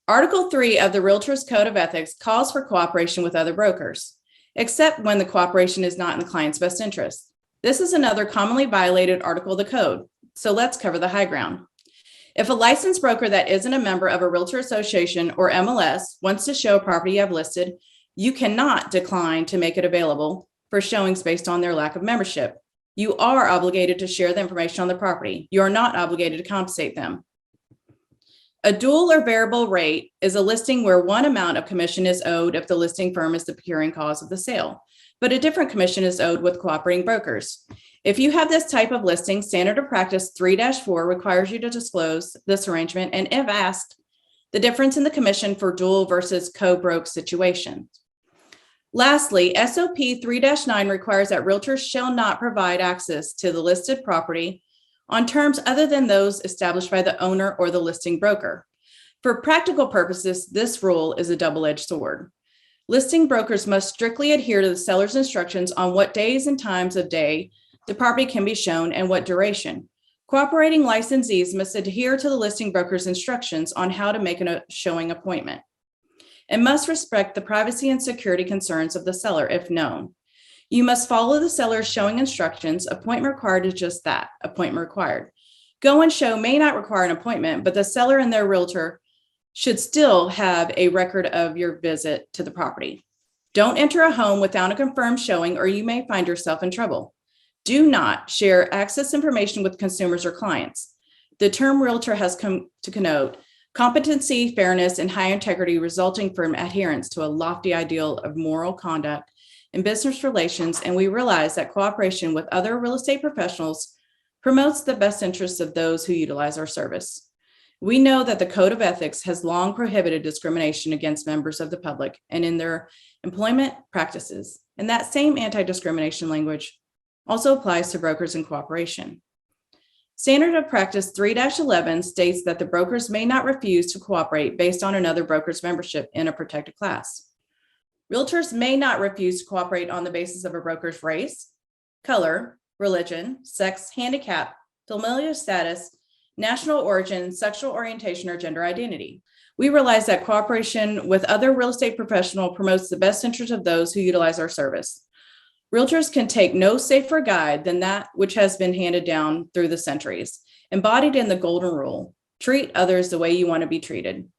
Article 3 of the Realtors Code of Ethics calls for cooperation with other brokers, except when the cooperation is not in the client's best interest. This is another commonly violated article of the code, so let's cover the high ground. If a licensed broker that isn't a member of a realtor association or MLS wants to show a property you have listed, you cannot decline to make it available for showings based on their lack of membership. You are obligated to share the information on the property. You are not obligated to compensate them. A dual or variable rate is a listing where one amount of commission is owed if the listing firm is the procuring cause of the sale, but a different commission is owed with cooperating brokers. If you have this type of listing, Standard of Practice 3-4 requires you to disclose this arrangement, and if asked, the difference in the commission for dual versus co-broke situations. Lastly, SOP 3-9 requires that realtors shall not provide access to the listed property on terms other than those established by the owner or the listing broker. For practical purposes, this rule is a double-edged sword. Listing brokers must strictly adhere to the seller's instructions on what days and times of day the property can be shown and what duration. Cooperating licensees must adhere to the listing broker's instructions on how to make a showing appointment and must respect the privacy and security concerns of the seller if known. You must follow the seller's showing instructions. Appointment required is just that, appointment required. Go and show may not require an appointment, but the seller and their realtor should still have a record of your visit to the property. Don't enter a home without a confirmed showing or you may find yourself in trouble. Do not share access information with consumers or clients. The term realtor has come to connote competency, fairness, and high integrity resulting from adherence to a lofty ideal of moral conduct in business relations, and we realize that cooperation with other real estate professionals promotes the best interests of those who utilize our service. We know that the Code of Ethics has long prohibited discrimination against members of the public and in their employment practices, and that same anti-discrimination language also applies to brokers in cooperation. Standard of Practice 3-11 states that the brokers may not refuse to cooperate based on another broker's membership in a protected class. Realtors may not refuse to cooperate on the basis of a broker's race, color, religion, sex, handicap, familial status, national origin, sexual orientation, or gender identity. We realize that cooperation with other real estate professional promotes the best interest of those who utilize our service. Realtors can take no safer guide than that which has been handed down through the centuries, embodied in the Golden Rule: treat others the way you want to be treated.